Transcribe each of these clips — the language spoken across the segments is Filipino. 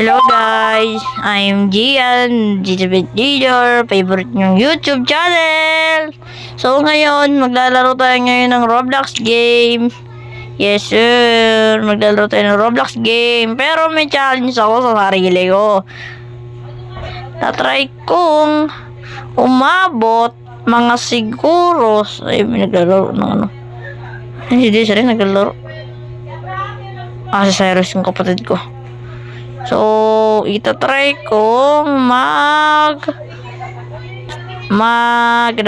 Hello guys, I'm Gian, GTV Leader, favorite nyong YouTube channel. So ngayon, maglalaro tayo ngayon ng Roblox game. Yes sir, maglalaro tayo ng Roblox game. Pero may challenge ako sa sarili ko. Tatry kong umabot mga siguro. Ay, may naglalaro ng ano. Hindi siya rin naglalaro. Si Cyrus yung kapatid ko. So, itatry kong ano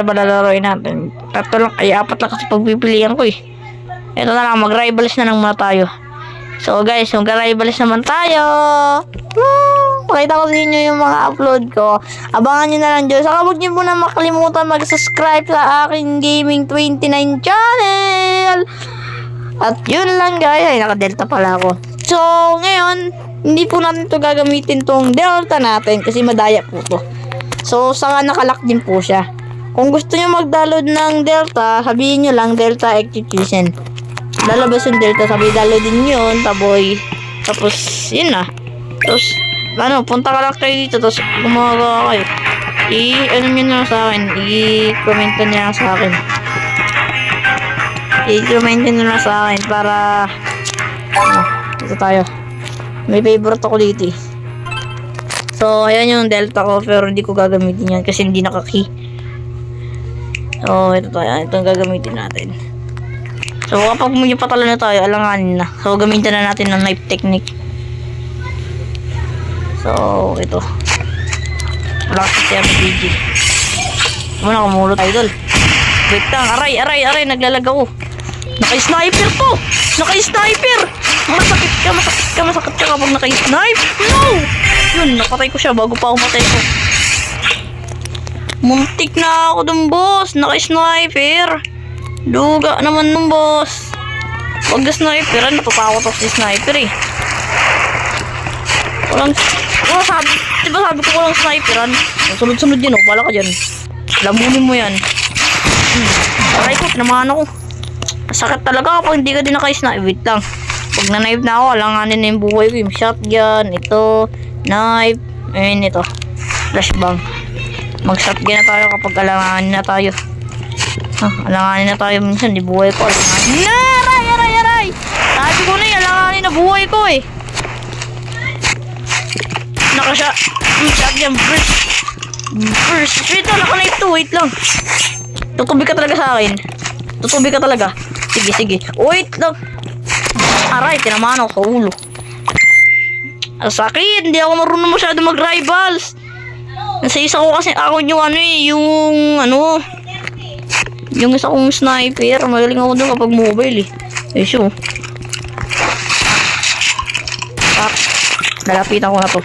ba lalaroin natin? Tatlo lang, ay apat lang kasi pagpipilian ko eh. Ito na lang, mag-rivals na lang muna tayo. So guys, mag-rivals naman tayo. Woo! Pakita ko sa inyo yung mga upload ko. Abangan nyo na lang dyan. Saka huwag nyo muna makalimutan mag-subscribe sa aking Gaming 29 channel. At yun lang guys. Ay, naka-delta pala ako. So, ngayon, hindi po natin to gagamitin tong delta natin kasi madaya po to. So, saka nakalock din po siya. Kung gusto nyo mag-download ng delta, sabihin nyo lang delta execution. Lalabas yung delta, sabi download din yun, tapos, yun na. Tapos, punta ka lang kayo dito, tapos gumagawa kayo. Ano nyo na sa akin, i-comment nyo na sa akin. I-comment nyo na sa akin para, ito tayo. May favorite ako dito eh. So, ayan yung delta ko, pero hindi ko gagamitin yan kasi hindi naka-key. So, ito tayo. Ito ang gagamitin natin. So, kapag medyo patalo na tayo, alanganin na. So, gamitin na natin ng knife technique. So, ito. Wala kasi si RPG. Muna, kumulot idol. Wait lang. Aray. Naglalag ako. Naka-sniper to! Naka-sniper! Masakit ka kapag naka-snipe. No! Yun, napatay ko siya bago pa umatay ko. Muntik na ako dun, boss. Naka-sniper. Duga naman nung boss. Wag na sniperan, natatakot ako si sniper eh. Diba sabi ko walang sniperan? Sunod-sunod yun, bala ka dyan. Lamunin mo yan. Aray ko, pinamahan ako. Sakit talaga kapag hindi ka din naka-snipe. Wait lang. Pag na-knife na ako, alanganin na yung buhay ko. Yung shotgun, ito, knife, ayun ito. Flashbang. Mag-shotgun na tayo kapag alanganin na tayo. Alanganin na tayo minsan, di buhay ko. Aray! Sabi ko na yung alanganin na buhay ko eh. Shotgun burst. Wait lang, naka-knife to, wait lang. Tutubi ka talaga sa akin. Tutubi ka talaga. Sige. Wait lang. Aray, tinamaan ako sa ulo. Ang sakit, hindi ako marunong masyado mag-rivals. Nasa isa ko kasi ako yung isa kong sniper. Magaling ako doon kapag mobile eh. So. Nalapitan ko na to.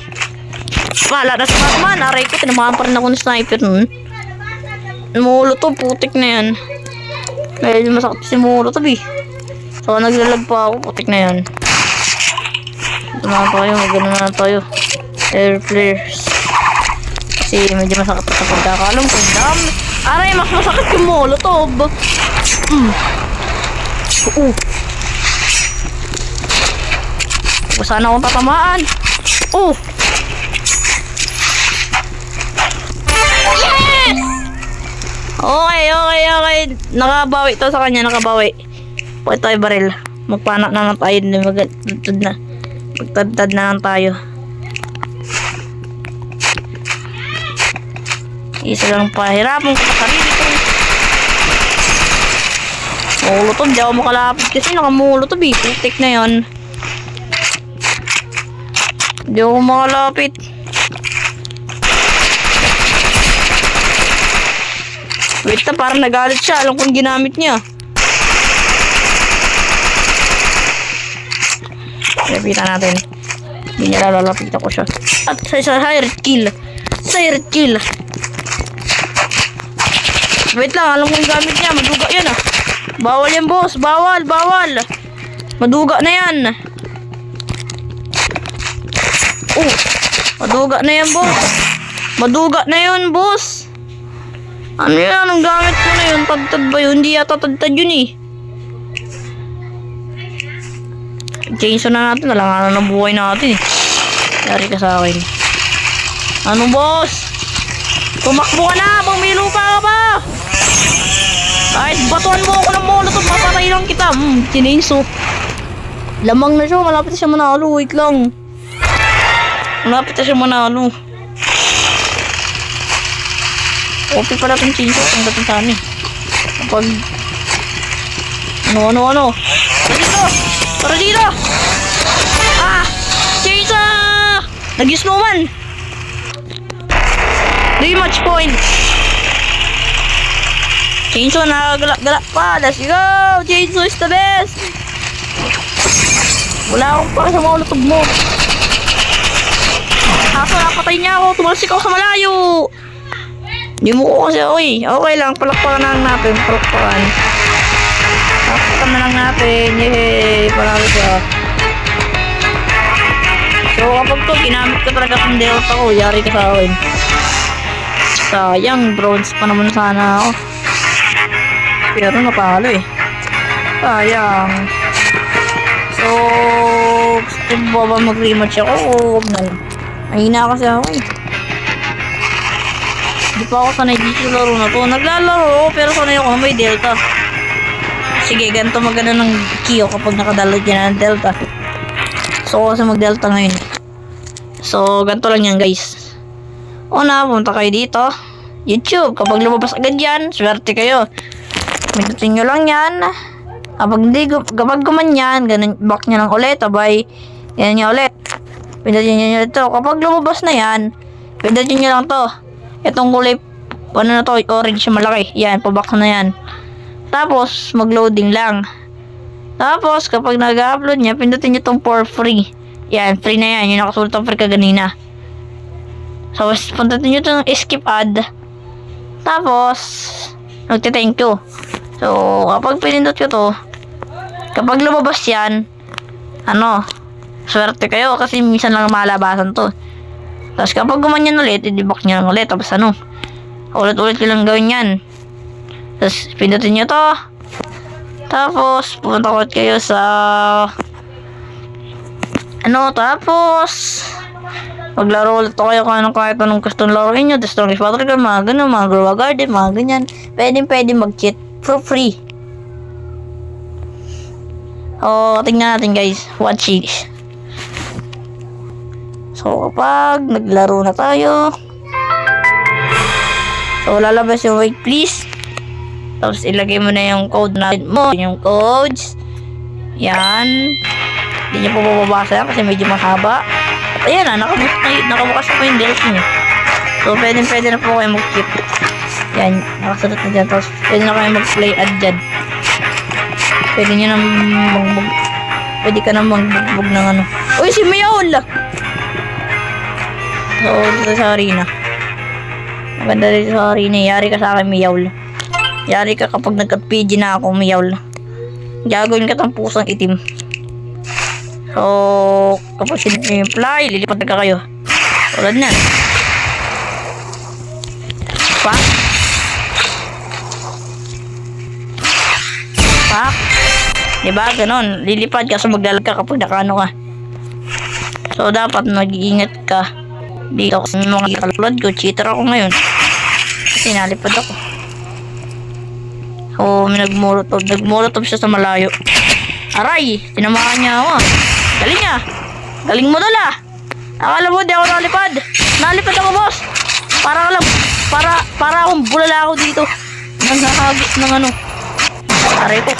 Wala na sa Batman. Aray ko, tinamaan pa rin ako ng sniper nun. Molotov, putik na yan. Medyo masakit si Molotov eh. So, naglalag pa ako. Putik na yan. Ito na tayo. Magano na tayo. Air flares. Kasi medyo masakit sa pagkakalam ko. Dami. Aray, mas masakit yung Molotov. Sana akong tatamaan. Yes! Okay. Nakabawi to sa kanya. Pakita tayo baril. Magpanak na lang tayo. Magtadtad na lang tayo. Isa lang pahirapan ko sa sarili ko. Molotov. Di ako makalapit kasi nakamolotov eh. Putik na yun. Di ako makalapit. Wait na, parang nagalit siya. Alam kong ginamit niya. Lapitan natin. Hindi niya lalapitan ko siya. At sa silent kill. Wait lang, alam kong gamit niya. Maduga yan ah. Bawal yan boss. Bawal. Maduga na yan. Maduga na yan boss. Ano yan? Ang gamit ko na yun? Tadtad ba yun? Hindi yata tadtad yun eh. Chainsaw na natin. Alanganan ng buhay natin eh. Yari ka sa akin. Ano, boss? Tumakbo ka na! Bang may lupa ka ba? Kahit batuan mo ako ng molotov, mapatay lang kita. Chinenso. Lamang na siya. Malapit na siya manalo. Wait lang. Malapit na siya manalo. OP pala itong chinenso. Ang dating sa amin. Kapag... Ano? Tara dito! Tara dito! Ah! Chinenso! Nag-snowman! 3 match point! Chainsaw nakagalak pa. Let's go! Chainsaw is the best! Wala akong para sa molotov mo. Kaso napatay niya ako. Tumalsik ako sa malayo. Hindi mo ko kasi okay lang. Palakpakan na lang natin. Palakpakan na lang natin. Yehey! Parami ka. So kapag to, ginamit ko talaga ng delta ko. Yari ka sa akin. Sayang, bronze pa naman sana ako. Pero napalo sayang. So, gusto mo ba mag-rematch ako? Huwag na lang. Mahina kasi ako Hindi pa ako sanay dito sa laro na to. Naglalaro ako pero sanay ako may delta. Sige, ganito maganda ng Kyo kapag nakadala dyan ng delta. So, kasi mag-delta ngayon. So, ganito lang yan guys. Una, punta kayo dito. YouTube. Kapag lumabas agad yan, swerte kayo. Pindutin nyo lang yan. Kapag gumanyan, ganun, back nyo lang ulit. Abay, yan nyo ulit. Pindutin nyo ito. Kapag lumabas na yan, pindutin nyo lang to. Itong kulay, ano na to, orange malaki. Yan, paback na yan. Tapos, mag-loading lang. Tapos, kapag nag-upload niya, pindutin nyo itong for free. Yan, free na yan. Yung nakasulat ang free kaganina. So, puntatin nyo itong skip ad. Tapos, nagti-thank you. So, kapag pinindot ko to, kapag lumabas yan, swerte kayo kasi minsan lang malabasan to. Tapos, kapag gumanyan ulit, i-debug nyo lang ulit. Tapos, ulit-ulit ko lang gawin yan. Tapos, pindutin nyo to. Tapos, pupunta ulit kayo sa... tapos... Maglaro ulit kayo kahit anong custom laruin nyo. The Strongest Battle Gun, mga ganun, mga Grow a Garden, mga ganyan. Pwede mag-cheat for free. O, tingnan natin guys. Watch this. So, kapag naglaro na tayo. So, lalabas yung wait please. Tapos, ilagay mo na yung code na mo. Yung codes. Yan. Hindi nyo po mababasa yan kasi medyo mahaba. At ayan nakabukas na po yung delta nyo. So, pwede na po kayo mag-keep. Yan, nakasalat na dyan. Tapos, pwede na kayo mag-play ad dyan. Pwede nyo na pwede ka na mag-bugbog ng Uy, si Mayaul! So, dito sa arena. Maganda dito sa arena. Yari ka sa akin, Mayaul. Yari ka kapag nagka-PG na ako, Mayaul. Gagawin ka ng pusang itim. So, kapag siniply, lilipat na kayo. Tulad na. Pak. Diba? Ganon. Lilipad ka so maglalag ka kapag nakano ka. So, dapat mag-iingat ka. Dito kasi mga kalulad ko. Cheater ako ngayon. Kasi nalipad ako. So, may nagmolotov siya sa malayo. Aray! Tinamaan niya ako. Galing niya. Galing mo dala. Akala mo di ako nalipad. Nalipad ako, boss. Para akong bulala ako dito. Nakahagis ng Aray ko.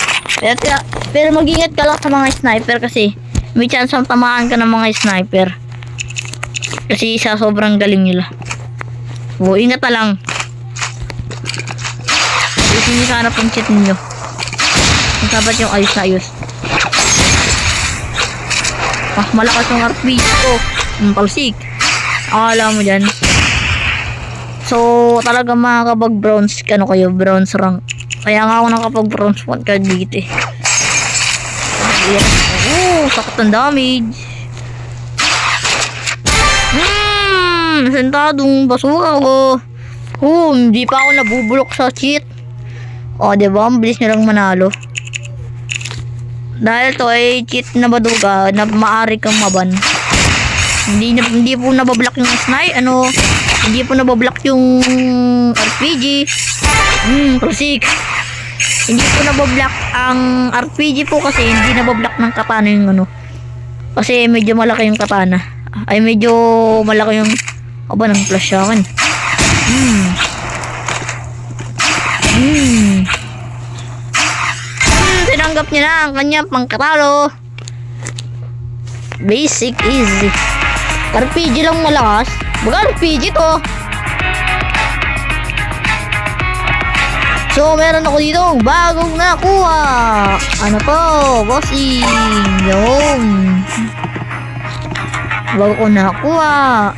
Pero mag-ingat ka lang sa mga sniper kasi may chance ang tamaan ka ng mga sniper. Kasi sa sobrang galing nila. So, ingat na lang. Kasi hindi sana pang cheat ninyo. Kung sabat yung ayos-ayos. Malakas yung RPG ko. Palsik. Akala mo dyan. So, talaga makakapag bronze kayo, bronze rank. Kaya nga ako nakapag bronze 1 ka dito sakit ng damage. Sentadong basura ko. Hindi pa ako nabubulok sa cheat. Diba? Ang bilis nilang manalo. Dahil to ay cheat na baduga na maaari kang maban. Hindi hindi po nabablock yung snipe, hindi po nabablock yung RPG. Klasik. Hindi po nabablock ang RPG po kasi hindi nabablock ng katana yung Kasi medyo malaki yung katana. Ay, medyo malaki yung ng flash sa akin. Tinanggap niya na ang kanyang pangkatalo. Basic, easy. RPG lang malakas. Baga RPG to. So, meron ako dito bagong nakuha. Ano to? Bossing. Yun. Bago ko nakuha.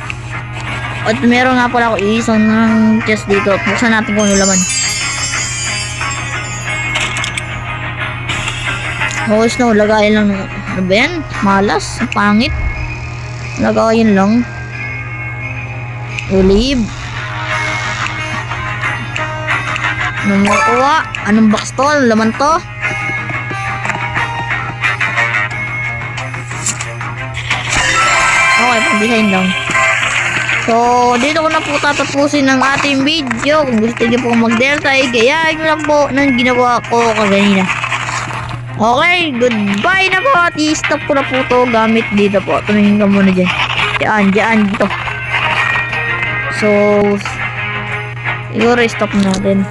At meron nga pala ako isang ng chest dito. Buksan natin kung ano laman. Host na, lagayin lang. Ano ba yan? Malas. Pangit. Lagayin lang. Olive. Anong makuha? Anong box to? Anong laman to? Okay, pang-design lang. So, dito ko na po tatapusin ang ating video. Kung gusto niyo po mag-delta, gayahin nyo lang po ng ginawa ko kaganina. Okay, goodbye na po. At i-stop ko na po to gamit dito po. Tumingin ka muna dyan. Diyan, dito. So, siguro i-stop natin.